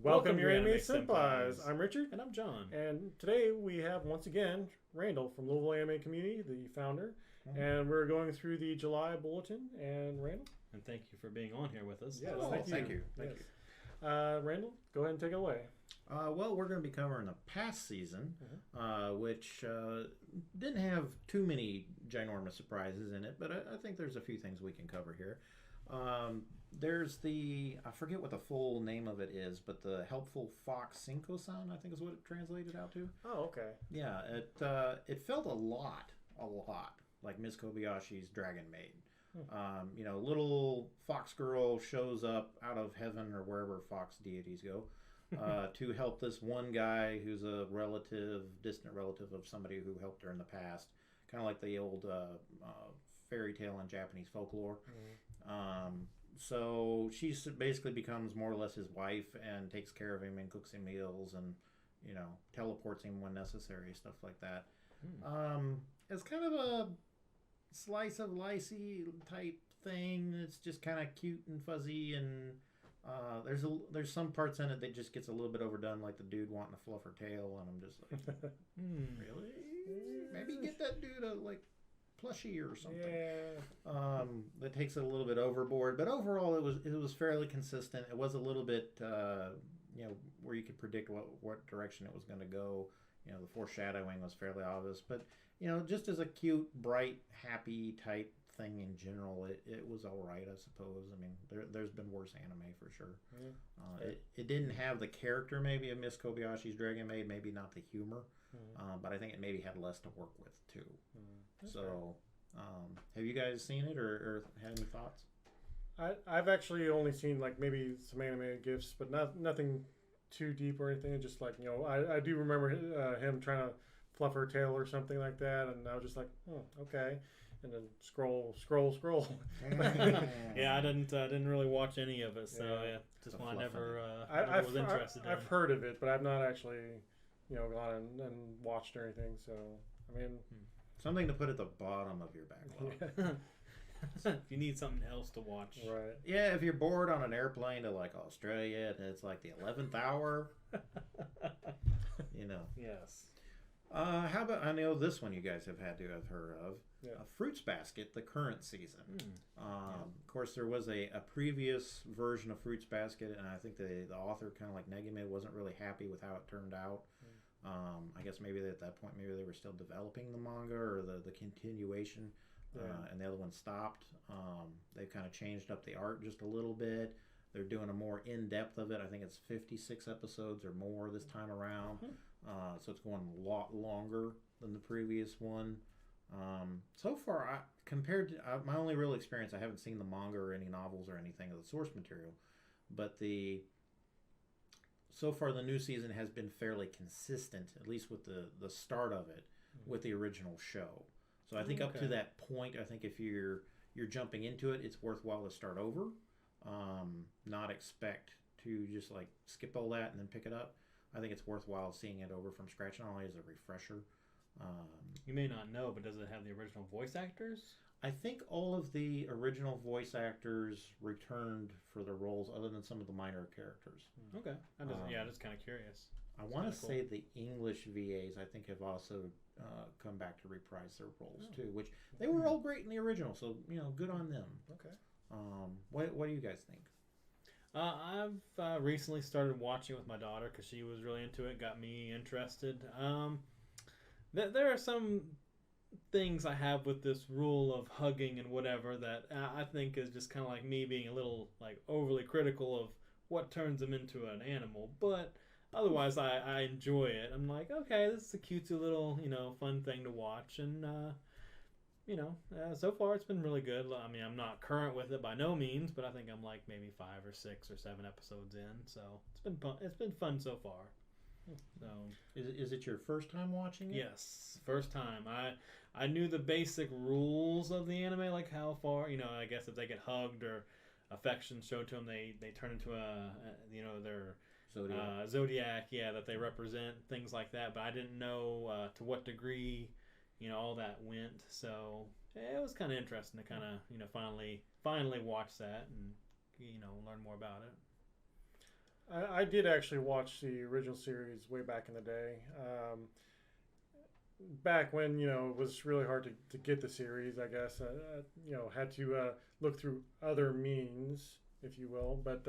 Welcome, Your Anime Senpais. I'm Richard. And I'm John. And today we have, once again, Randall from Louisville Anime Community, the founder. And we're going through the July bulletin. And Randall? And thank you for being on here with us. Yes, thank you. Randall, go ahead and take it away. Well, we're going to be covering the past season, which didn't have too many ginormous surprises in it, but I think there's a few things we can cover here. There's I forget what the full name of it is, but the Helpful Fox Cinco-san, I think is what it translated out to. Oh, okay. Yeah, it felt a lot like Ms. Kobayashi's Dragon Maid. Little fox girl shows up out of heaven or wherever fox deities go to help this one guy who's a distant relative of somebody who helped her in the past. Kind of like the old fairy tale in Japanese folklore. So she basically becomes more or less his wife and takes care of him and cooks him meals and, teleports him when necessary, stuff like that. It's kind of a slice of licey type thing. It's just kind of cute and fuzzy, and there's some parts in it that just gets a little bit overdone, like the dude wanting to fluff her tail, and I'm just like, really? Maybe get that dude a plushie or something. Yeah. That takes it a little bit overboard, but overall it was fairly consistent. It was a little bit where you could predict what direction it was going to go. The foreshadowing was fairly obvious, but just as a cute, bright, happy type thing in general, it was all right, I suppose. I mean, there's been worse anime for sure. It didn't have the character maybe of Miss Kobayashi's Dragon Maid, maybe not the humor, but I think it maybe had less to work with too. So, have you guys seen it or had any thoughts? I've actually only seen maybe some anime gifs, but nothing too deep or anything. Just I do remember him trying to fluff her tail or something like that, and I was just like, oh, okay. And then scroll. Yeah, I didn't really watch any of it, so just why I never was interested in. I've heard of it, but I've not actually gone and watched or anything. So I mean, something to put at the bottom of your backlog. If you need something else to watch, right? Yeah, if you're bored on an airplane to Australia and it's the 11th hour, Yes. How about, I know this one you guys have had to have heard of. Yeah. Fruits Basket, the current season. Of course, there was a previous version of Fruits Basket, and I think the author, kind of like Negime, wasn't really happy with how it turned out. I guess maybe at that point, maybe they were still developing the manga or the continuation, and the other one stopped. They've kind of changed up the art just a little bit. They're doing a more in-depth of it. I think it's 56 episodes or more this time around. So it's going a lot longer than the previous one. So far, compared to my only real experience, I haven't seen the manga or any novels or anything of the source material. But so far the new season has been fairly consistent, at least with the start of it, with the original show. So I think up to that point, I think if you're jumping into it, it's worthwhile to start over. Not expect to just skip all that and then pick it up. I think it's worthwhile seeing it over from scratch, not only as a refresher. You may not know, but does it have the original voice actors? I think all of the original voice actors returned for the roles, other than some of the minor characters. Okay. I'm just kind of curious. I want to say the English VAs, I think, have also come back to reprise their roles too, which they were all great in the original. So good on them. Okay. What do you guys think? I've recently started watching with my daughter because she was really into it, got me interested. There are some things I have with this rule of hugging and whatever that I think is just kind of like me being a little overly critical of what turns them into an animal, but otherwise I enjoy it. I'm like, okay, this is a cutesy little fun thing to watch, and so far it's been really good. I mean, I'm not current with it by no means, but I think I'm maybe 5 or 6 or 7 episodes in, so it's been fun so far. So is it your first time watching it? Yes, first time. I knew the basic rules of the anime, like how far, I guess if they get hugged or affection showed to them, they turn into their zodiac, that they represent, things like that. But I didn't know to what degree all that went. So it was kind of interesting to kind of finally watch that and learn more about it. I did actually watch the original series way back in the day. Back when it was really hard to get the series, I guess. Had to look through other means, if you will. But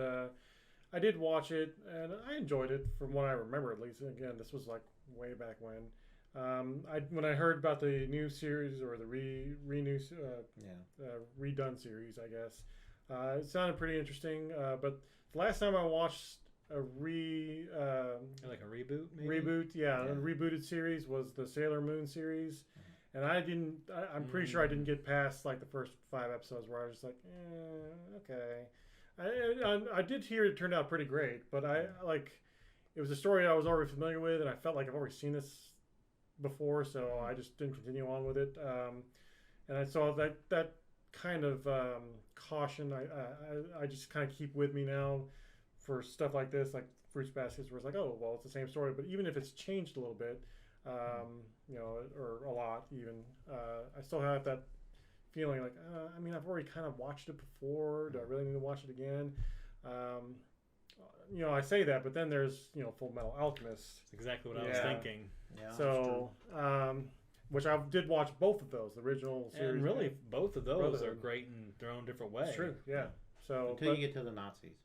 I did watch it, and I enjoyed it from what I remember, at least. Again, this was like way back when. When I heard about the new series or the redone series, I guess it sounded pretty interesting. But the last time I watched a like a reboot, maybe? a rebooted series was the Sailor Moon series, and I'm pretty sure I didn't get past like the first 5 episodes where I was just like, okay. I did hear it turned out pretty great, but it was a story I was already familiar with, and I felt like I've already seen this before, so I just didn't continue on with it. And I saw that kind of caution. I just kind of keep with me now for stuff like this, like Fruits Baskets, where it's like, oh, well, it's the same story, but even if it's changed a little bit, or a lot even, I still have that feeling like, I've already kind of watched it before. Do I really need to watch it again? I say that, but then there's, Full Metal Alchemist. That's exactly what I was thinking. Yeah, so, which I did watch both of those, the original series. And really, both of those are great in their own different way. It's true, yeah. So until you get to the Nazis.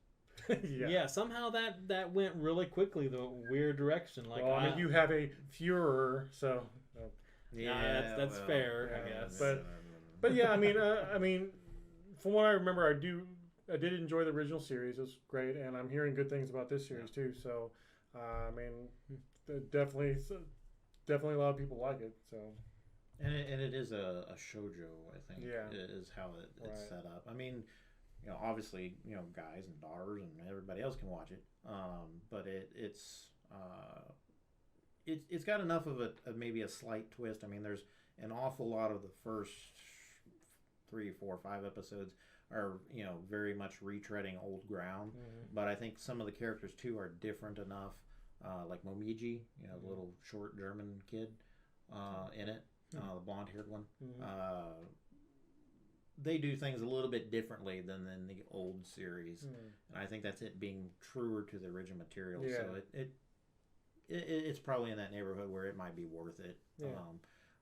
Yeah, somehow that went really quickly the weird direction. Like, you have a Führer, so that's fair, I guess. But yeah, from what I remember, I did enjoy the original series. It was great, and I'm hearing good things about this series too. So, definitely a lot of people like it. So, and it is a shoujo, I think. Yeah, is how it's set up. Obviously, guys and daughters and everybody else can watch it. But it's got enough of maybe a slight twist. There's an awful lot of the first 3, 4, 5 episodes are very much retreading old ground. But I think some of the characters too are different enough. Like Momiji, the little short German kid in it, the blonde-haired one. They do things a little bit differently than in the old series, and I think that's it being truer to the original material. Yeah. So it's probably in that neighborhood where it might be worth it. Yeah.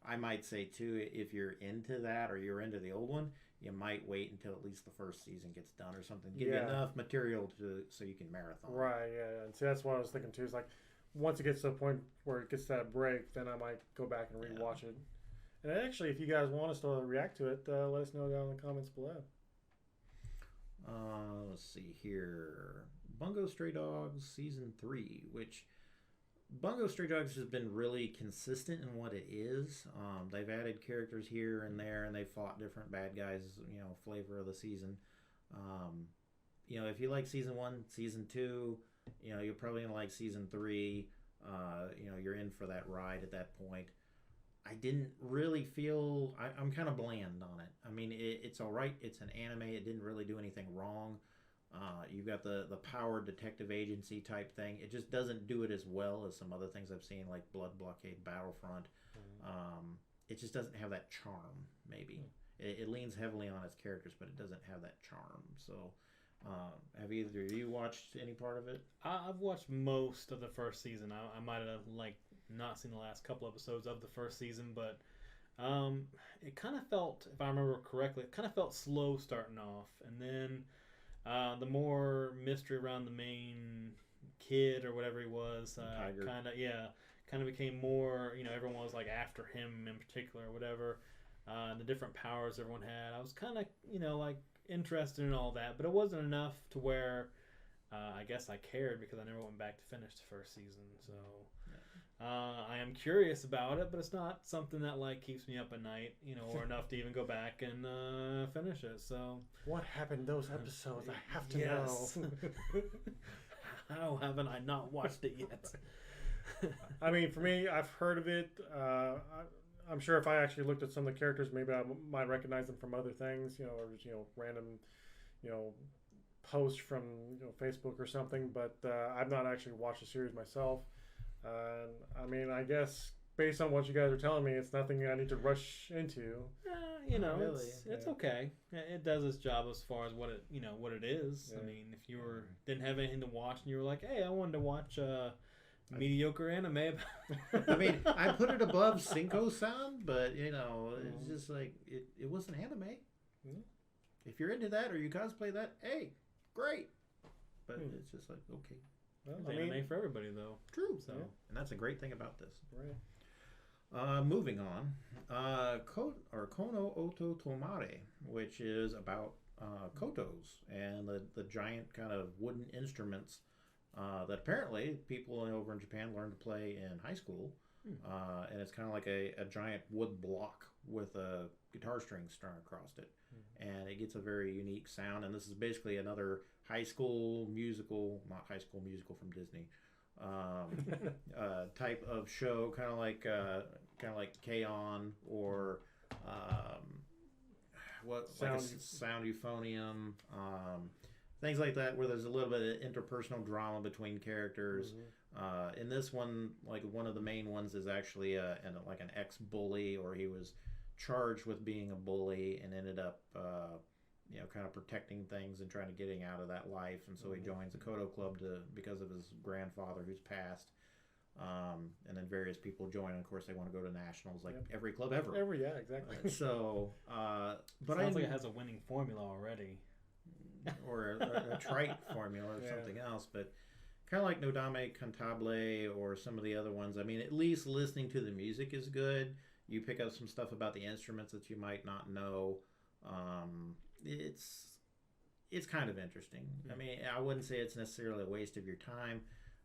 I might say too, if you're into that or you're into the old one, you might wait until at least the first season gets done or something. Give you enough material so you can marathon. Right. Yeah. And see, that's what I was thinking too. Is like once it gets to the point where it gets that break, then I might go back and rewatch it. And actually, if you guys want us to react to it, let us know down in the comments below. Let's see here. Bungo Stray Dogs Season 3, which Bungo Stray Dogs has been really consistent in what it is. They've added characters here and there, and they've fought different bad guys, flavor of the season. If you like Season 1, Season 2, you're probably going to like Season 3. You're in for that ride at that point. I didn't really feel... I'm kind of bland on it. It's all right. It's an anime. It didn't really do anything wrong. You've got the power detective agency type thing. It just doesn't do it as well as some other things I've seen, like Blood Blockade Battlefront. It just doesn't have that charm, maybe. It leans heavily on its characters, but it doesn't have that charm. So, have either of you watched any part of it? I've watched most of the first season. I might have not seen the last couple episodes of the first season, but it kind of felt, if I remember correctly, it kind of felt slow starting off, and then the more mystery around the main kid or whatever he was, kind of became more, everyone was like after him in particular or whatever, and the different powers everyone had. I was kind of, interested in all that, but it wasn't enough to where I guess I cared, because I never went back to finish the first season. So I am curious about it, but it's not something that keeps me up at night, or enough to even go back and finish it. So what happened those episodes? I have to know. How haven't I not watched it yet? For me, I've heard of it. I'm sure if I actually looked at some of the characters, maybe I might recognize them from other things, or just, random, posts from Facebook or something. But I've not actually watched the series myself. I guess based on what you guys are telling me, it's nothing I need to rush into. You know, Really, it's okay. It does its job as far as what it is. Yeah. I mean, if you didn't have anything to watch and you were like, hey, I wanted to watch mediocre anime. I mean, I put it above Cinco-san, but it's just like it wasn't anime. Mm-hmm. If you're into that or you cosplay that, hey, great. But it's just like, okay. Well, It's anime for everybody, though. True. So, and that's a great thing about this. Right. Moving on, Kono Oto Tomare, which is about kotos and the giant kind of wooden instruments that apparently people over in Japan learn to play in high school. And it's kind of like a giant wood block with a guitar string strung across it. And it gets a very unique sound. And this is basically another high school musical, not High School Musical from Disney, type of show, kind of like kyo-ani or sound euphonium, things like that, where there's a little bit of interpersonal drama between characters. In this one, like one of the main ones is actually an ex-bully, or he was charged with being a bully and ended up kind of protecting things and trying to getting out of that life, and so he joins the Koto Club because of his grandfather who's passed. And then various people join, and of course they want to go to nationals, like every club ever. Yeah, exactly. So, but sounds like it has a winning formula already, or a trite formula or something else. But kind of like Nodame Cantabile or some of the other ones. I mean, at least listening to the music is good. You pick up some stuff about the instruments that you might not know. It's kind of interesting. I mean, I wouldn't say it's necessarily a waste of your time.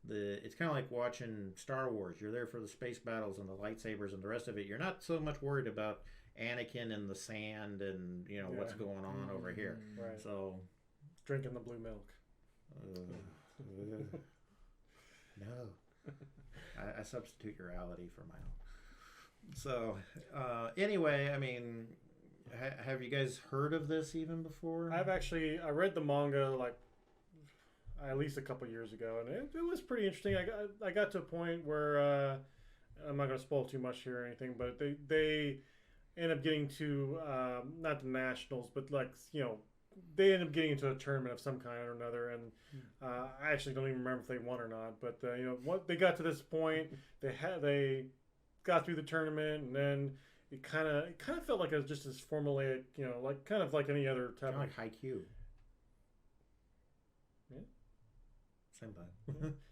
It's kind of like watching Star Wars. You're there for the space battles and the lightsabers and the rest of it. You're not so much worried about Anakin and the sand and what's going on over here. Right. So drinking the blue milk. No, I substitute your reality for my own. So anyway, I mean, have you guys heard of this even before? I read the manga like at least a couple years ago, and it was pretty interesting. I got to a point where I'm not going to spoil too much here or anything, but they end up getting to not the nationals, but they end up getting into a tournament of some kind or another, and I actually don't even remember if they won or not. But what they got to this point, they got through the tournament, and then it kind of felt like it was just this formulaic, like kind of like any other type of like Haikyuu. Senpai.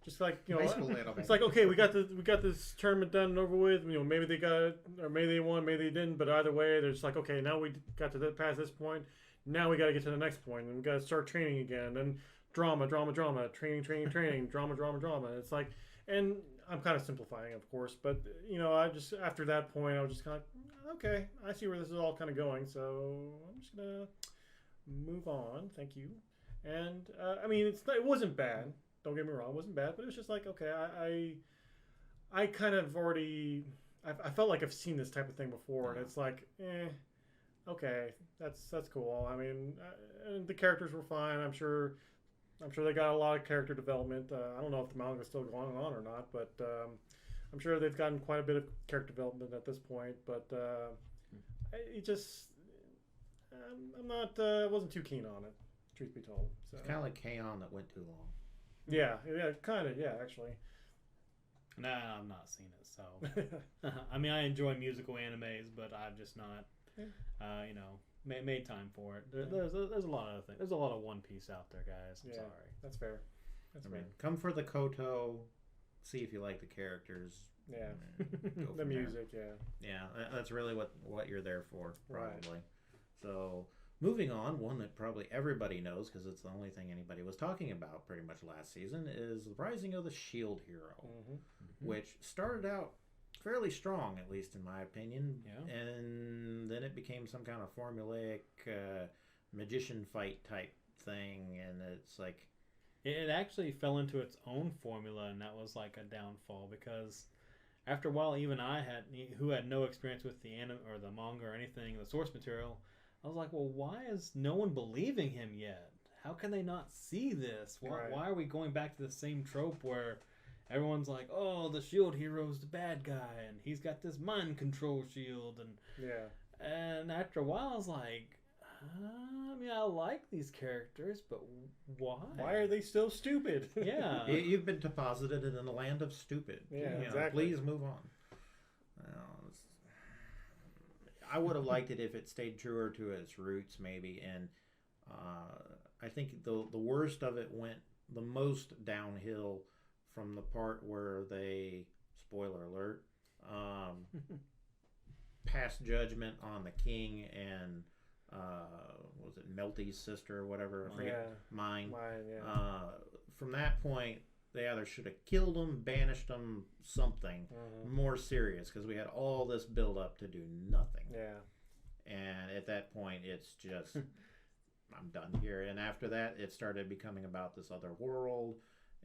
Just like it's like, okay, we got this tournament done and over with. Maybe they got it, or maybe they won, maybe they didn't. But either way, they're just like, okay, now we got to past this point. Now we got to get to the next point, and we got to start training again. And drama, training, drama. It's like, and I'm kind of simplifying, of course, but I just after that point, I was just kind of okay. I see where this is all kind of going, so I'm just gonna move on. Thank you. And I mean, it wasn't bad. Don't get me wrong, it wasn't bad, but it was just like, okay, I kind of already, I felt like I've seen this type of thing before, and it's like, okay, that's cool. I mean, and the characters were fine. I'm sure they got a lot of character development. I don't know if the manga's still going on or not, but I'm sure they've gotten quite a bit of character development at this point. But it just, I'm not, wasn't too keen on it, truth be told. So. It's kind of like K-On! That went too long. Yeah, kind of, yeah, actually. Nah, I've not seen it, so. I mean, I enjoy musical animes, but I've just not, made time for it. There's a lot of other things. There's a lot of One Piece out there, guys. I'm sorry. That's fair. Come for the Koto, see if you like the characters. Yeah. The music, Yeah, that's really what you're there for, probably. Right. So, moving on, one that probably everybody knows because it's the only thing anybody was talking about pretty much last season is the Rising of the Shield Hero, which started out fairly strong, at least in my opinion, and then it became some kind of formulaic magician fight type thing, and it's like... It actually fell into its own formula, and that was like a downfall, because after a while, even I who had no experience with the anime or the manga or anything, the source material, I was like, well, why is no one believing him yet? How can they not see this? Why are we going back to the same trope where everyone's like, oh, the shield hero's the bad guy, and he's got this mind control shield, and after a while, I was like, I mean, I like these characters, but why? Why are they so stupid? Yeah. You've been deposited in the land of stupid. Yeah, You know, exactly. please move on. I would have liked it if it stayed truer to its roots, maybe. And I think the worst of it went the most downhill from the part where they, spoiler alert, passed judgment on the king and what was it, Melty's sister or whatever? I forget. Mine. From that point, they either should have killed him, banished him, something more serious, because we had all this build up to do nothing. And at that point, it's just, I'm done here. And after that, it started becoming about this other world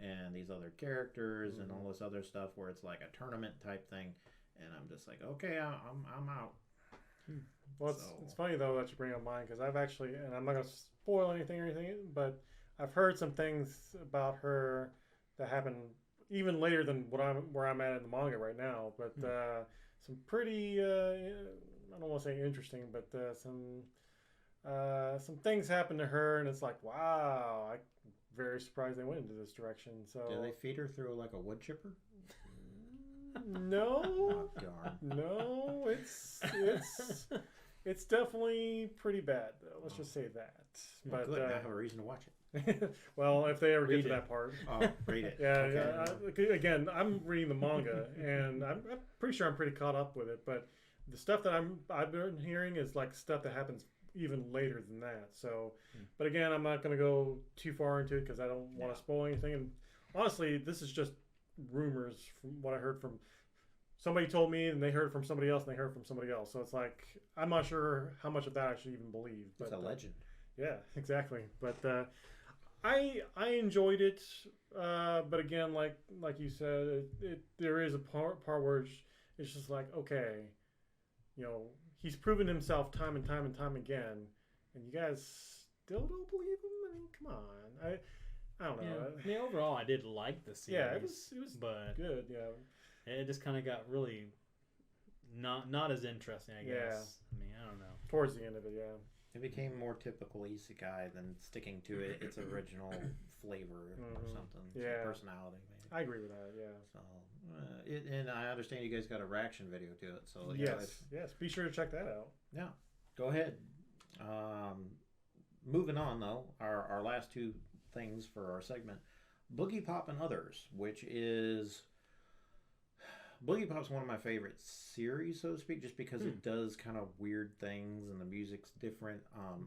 and these other characters and all this other stuff where it's like a tournament type thing. And I'm just like, okay, I'm out. Well, it's funny though that you bring up mine, because I've actually, and I'm not going to spoil anything or anything, but I've heard some things about her that happened even later than where I'm at in the manga right now. But some pretty, I don't want to say interesting, but some things happened to her, and it's like, wow, I'm very surprised they went into this direction. So did they feed her through like a wood chipper? No, Oh, darn. no, it's definitely pretty bad though. Let's just say that. But good. I have a reason to watch it. well, if they ever get to that part. Oh, read it. Yeah. Again, I'm reading the manga, and I'm pretty sure I'm pretty caught up with it. But the stuff that I've been hearing is like stuff that happens even later than that. So, but again, I'm not going to go too far into it because I don't want to spoil anything. And honestly, this is just rumors from what I heard from somebody told me, and they heard from somebody else, and they heard from somebody else. So it's like I'm not sure how much of that I should even believe. But, it's a legend. Yeah, exactly. But I enjoyed it. But again, like you said, there is a part where it's just like, okay, he's proven himself time and time and time again, and you guys still don't believe him. I mean, come on. I don't know. I mean, overall, I did like the series. Yeah, it was but good. Yeah, it just kind of got really not as interesting, I guess. Yeah. I mean, I don't know. Towards the end of it, yeah. It became more typical isekai than sticking to its original flavor or something. Yeah. Personality, maybe. I agree with that, yeah. So, and I understand you guys got a reaction video to it. So yes. Be sure to check that out. Yeah, go ahead. Moving on, though, our last two things for our segment, Boogie Pop and Others, which is... Boogie Pop's one of my favorite series, so to speak, just because it does kind of weird things and the music's different.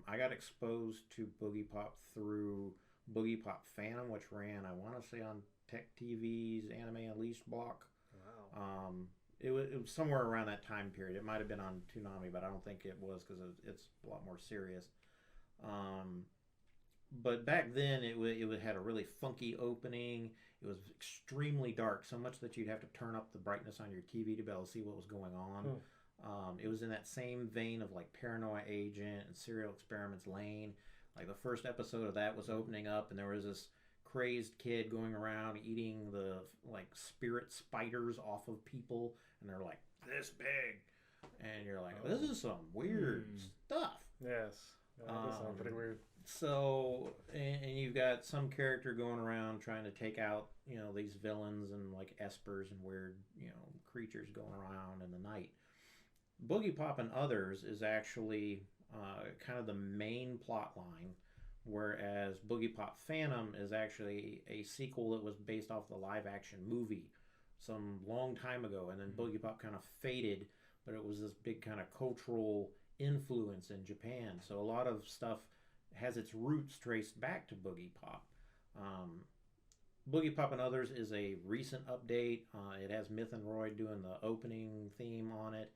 I got exposed to Boogie Pop through Boogie Pop Phantom, which ran, I want to say, on Tech TV's Anime Unleashed block. Wow. It was somewhere around that time period. It might have been on Toonami, but I don't think it was because it's a lot more serious. But back then, it had a really funky opening. It was extremely dark, so much that you'd have to turn up the brightness on your TV to be able to see what was going on. It was in that same vein of like Paranoia Agent and Serial Experiments Lane. Like the first episode of that was opening up, and there was this crazed kid going around eating the like spirit spiders off of people, and they're like this big, and you're like, this is some weird stuff. Yes, that sounds pretty weird. So, and you've got some character going around trying to take out, these villains and like espers and weird, creatures going around in the night. Boogie Pop and Others is actually kind of the main plot line, whereas Boogie Pop Phantom is actually a sequel that was based off the live action movie some long time ago, and then Boogie Pop kind of faded, but it was this big kind of cultural influence in Japan. So a lot of stuff has its roots traced back to Boogie Pop. Boogie Pop and Others is a recent update. It has Myth and Roy doing the opening theme on it.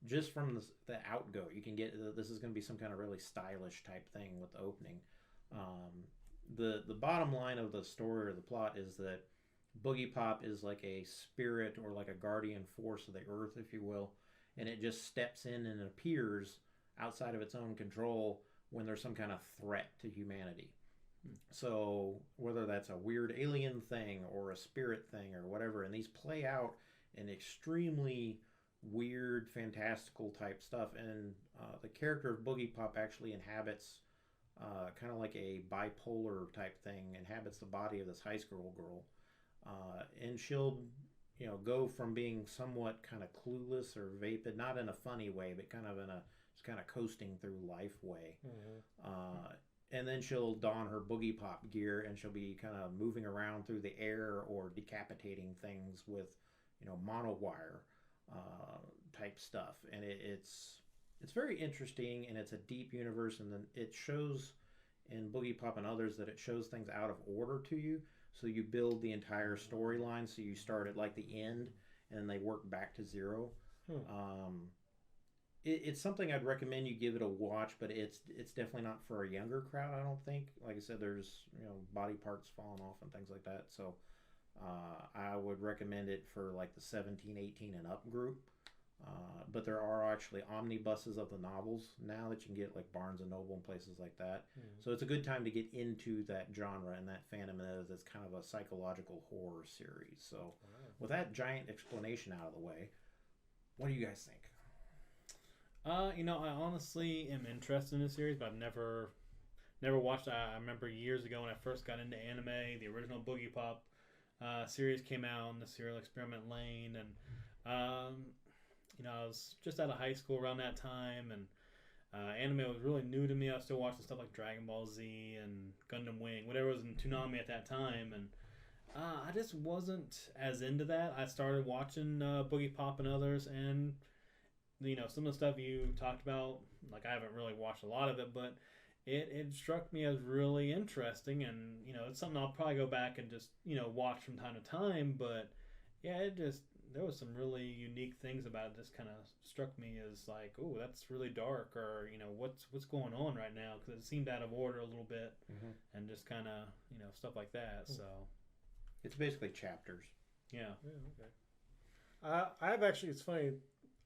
Just from the outgo, you can get this is going to be some kind of really stylish type thing with the opening. The bottom line of the story or the plot is that Boogie Pop is like a spirit or like a guardian force of the earth, if you will, and it just steps in and appears outside of its own control when there's some kind of threat to humanity. So whether that's a weird alien thing or a spirit thing or whatever, and these play out in extremely weird, fantastical type stuff. And the character of Boogie Pop actually inhabits kind of like a bipolar type thing, inhabits the body of this high school girl. And she'll, go from being somewhat kind of clueless or vapid, not in a funny way, but kind of in a just kind of coasting through life way. And then she'll don her Boogie Pop gear and she'll be kind of moving around through the air or decapitating things with, monowire type stuff. And it's very interesting, and it's a deep universe, and then it shows in Boogie Pop and Others that it shows things out of order to you. So you build the entire storyline. So you start at like the end, and then they work back to zero. It's something I'd recommend you give it a watch, but it's definitely not for a younger crowd, I don't think. Like I said, there's body parts falling off and things like that. So I would recommend it for like the 17, 18 and up group. But there are actually omnibuses of the novels now that you can get, like Barnes and Noble and places like that. So it's a good time to get into that genre and that fandom as kind of a psychological horror series. So with that giant explanation out of the way, what do you guys think? I honestly am interested in the series, but I've never watched it. I remember years ago when I first got into anime, the original Boogie Pop series came out in the Serial Experiment Lane, and I was just out of high school around that time, and anime was really new to me. I was still watching stuff like Dragon Ball Z and Gundam Wing, whatever was in Toonami at that time, and I just wasn't as into that. I started watching Boogie Pop and Others, and some of the stuff you talked about, like I haven't really watched a lot of it, but it struck me as really interesting, and it's something I'll probably go back and just watch from time to time. But yeah, there was some really unique things about it. Just kind of struck me as like, oh, that's really dark, or what's going on right now, because it seemed out of order a little bit, and just kind of stuff like that. So it's basically chapters. Yeah. Okay. I've actually, it's funny.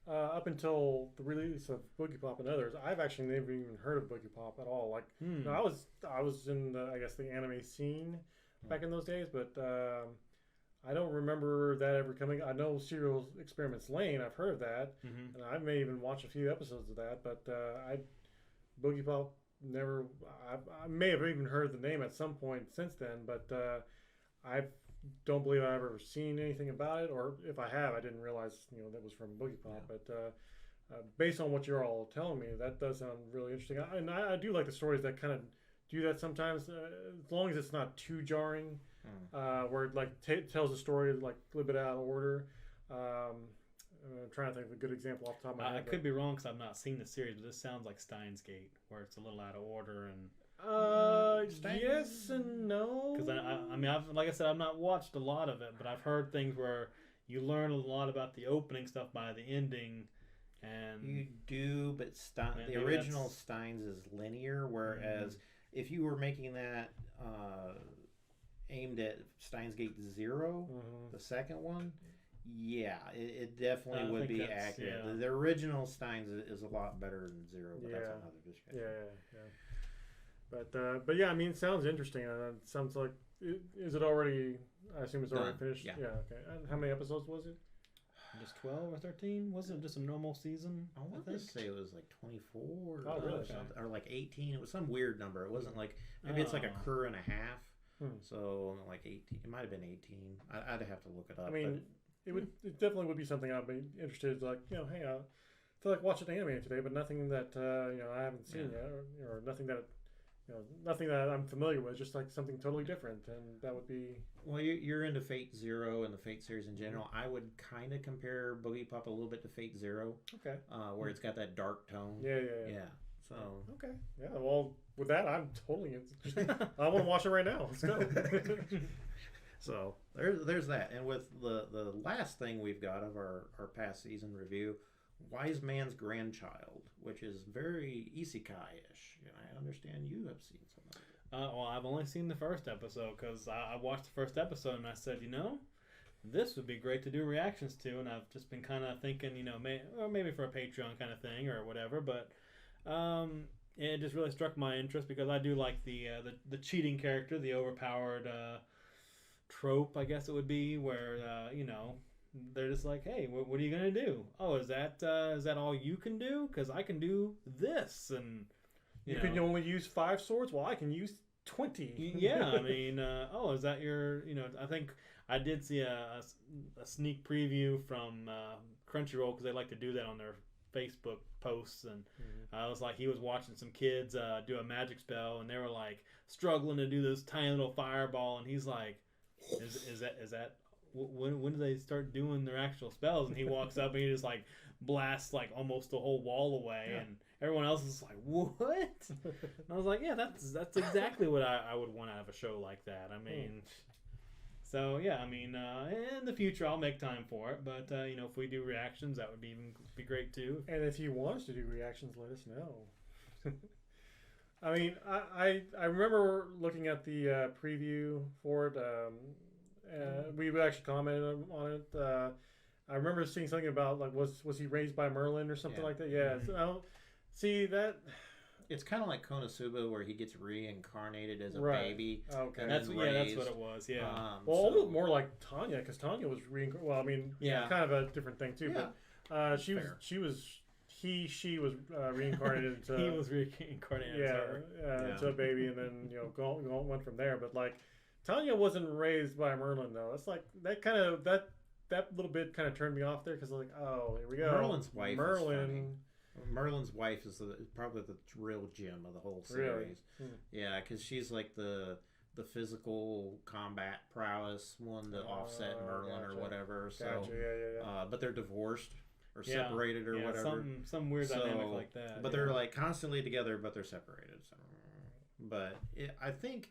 Up until the release of Boogie Pop and Others, I've actually never even heard of Boogie Pop at all. Like, I was in the anime scene back in those days, but I don't remember that ever coming. I know Serial Experiments Lane. I've heard of that, and I may even watch a few episodes of that. But Boogie Pop never. I may have even heard the name at some point since then, but I don't believe I've ever seen anything about it, or if I have, I didn't realize that was from Boogie Pop. Yeah. But based on what you're all telling me, that does sound really interesting. And I do like the stories that kind of do that sometimes, as long as it's not too jarring, where it like tells a story like a little bit out of order. I'm trying to think of a good example off the top of my head. I could be wrong because I've not seen the series, but this sounds like Steins Gate, where it's a little out of order and. Yes and no. Because like I said, I've not watched a lot of it, but I've heard things where you learn a lot about the opening stuff by the ending, and you do. But the original Steins is linear, whereas if you were making that aimed at Steins Gate 0, the second one, yeah, it definitely would be accurate. Yeah. The original Steins is a lot better than 0, but that's another discussion. Yeah. But yeah, I mean, it sounds interesting. It sounds like, is it already? I assume it's already finished. Yeah. Okay. And how many episodes was it? Just 12 or 13? Wasn't it just a normal season? I want to say it was like 24 or something, or like 18. It was some weird number. It wasn't like maybe it's like a cur and a half. So like 18. It might have been 18. I'd have to look it up. I mean, it definitely would be something I'd be interested in. Like, hey, I feel like watching anime today, but nothing that I haven't seen yet, or nothing that. Nothing that I'm familiar with, just like something totally different, and that would be. Well, you're into Fate Zero and the Fate series in general. I would kind of compare Boogie Pop a little bit to Fate Zero. Okay. Where it's got that dark tone. Yeah. So. Okay. Yeah. Well, with that, I'm totally. I want to watch it right now. Let's go. So there's that, and with the last thing we've got of our past season review. Wise Man's Grandchild, which is very isekai-ish. I understand you have seen some of it. Well, I've only seen the first episode because I watched the first episode and I said, this would be great to do reactions to, and I've just been kind of thinking, maybe for a Patreon kind of thing or whatever. But it just really struck my interest because I do like the cheating character, the overpowered trope, I guess it would be, where they're just like, hey, what are you gonna do? Oh, is that all you can do? Because I can do this, and you can only use 5 swords. Well, I can use 20. Yeah, I mean, is that your? I think I did see a sneak preview from Crunchyroll because they like to do that on their Facebook posts, and I was like, he was watching some kids do a magic spell, and they were like struggling to do this tiny little fireball, and he's like, is that when do they start doing their actual spells? And he walks up and he just like blasts like almost the whole wall away, and everyone else is like, what? And I was like, yeah, that's exactly what I would want out of a show like that. I mean. So yeah, I mean, in the future I'll make time for it. But if we do reactions, that would be great too. And if you want us to do reactions, let us know. I mean, I remember looking at the preview for it. We actually commented on it. I remember seeing something about like was he raised by Merlin or something like that? Yeah. Mm-hmm. So see that. It's kind of like Konosuba, where he gets reincarnated as a baby. Okay, that's what it was. Yeah. Almost more like Tanya, because Tanya was reincarnated. Well, I mean, kind of a different thing too. Yeah. But she was reincarnated into. He was reincarnated. Into a baby, and then went from there. But like Tanya wasn't raised by Merlin though. It's like that little bit kind of turned me off there because like, oh, here we go. Merlin's wife. Merlin's wife is probably the real gem of the whole series. Really? Yeah, because she's like the physical combat prowess one to offset Merlin or whatever. So, but they're divorced or separated or whatever. Some weird dynamic like that. But they're like constantly together, but they're separated. So, but I think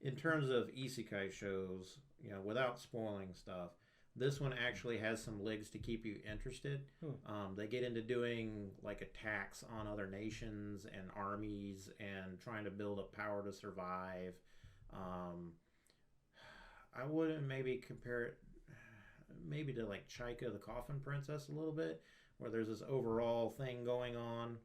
in terms of isekai shows, without spoiling stuff, this one actually has some legs to keep you interested. They get into doing like attacks on other nations and armies and trying to build up power to survive. I wouldn't maybe compare it maybe to like Chaika the Coffin Princess a little bit, where there's this overall thing going on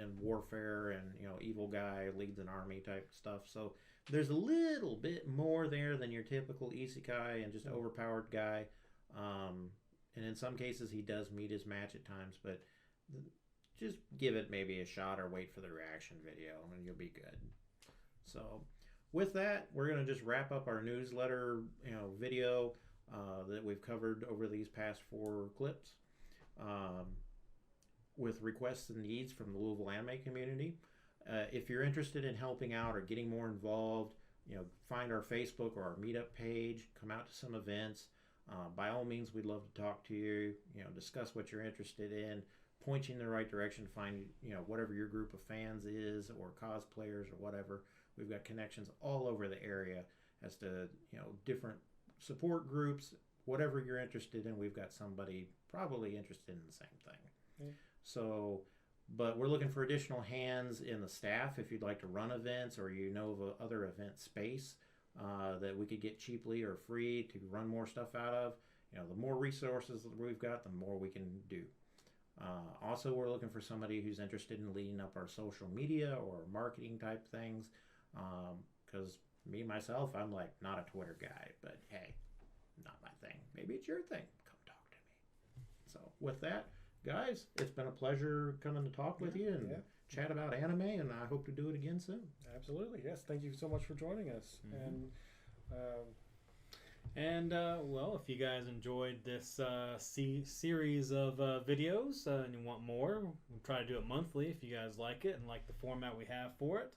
in warfare, and evil guy leads an army type stuff. So there's a little bit more there than your typical isekai and just overpowered guy. And in some cases he does meet his match at times, but just give it maybe a shot or wait for the reaction video and you'll be good. So with that, we're going to just wrap up our newsletter video that we've covered over these past 4 clips with requests and needs from the Louisville Anime Community. If you're interested in helping out or getting more involved, find our Facebook or our meetup page, come out to some events. By all means, we'd love to talk to you, discuss what you're interested in, point you in the right direction, find, whatever your group of fans is or cosplayers or whatever. We've got connections all over the area as to, different support groups, whatever you're interested in. We've got somebody probably interested in the same thing. Mm. So, but we're looking for additional hands in the staff. If you'd like to run events or of other event space that we could get cheaply or free to run more stuff out of, the more resources that we've got, the more we can do. Also, we're looking for somebody who's interested in leading up our social media or marketing type things. Because me, myself, I'm like not a Twitter guy, but hey, not my thing. Maybe it's your thing. Come talk to me. So with that, guys, it's been a pleasure coming to talk with you and chat about anime, and I hope to do it again soon. Absolutely, yes. Thank you so much for joining us. Mm-hmm. Well, if you guys enjoyed this series of videos and you want more, we'll try to do it monthly if you guys like it and like the format we have for it.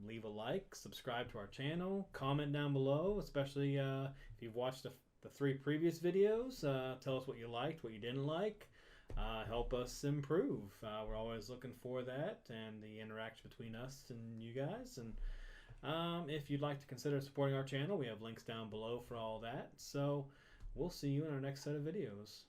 Leave a like, subscribe to our channel, comment down below, especially if you've watched the 3 previous videos. Tell us what you liked, what you didn't like. Help us improve. We're always looking for that and the interaction between us and you guys. And if you'd like to consider supporting our channel, we have links down below for all that. So we'll see you in our next set of videos.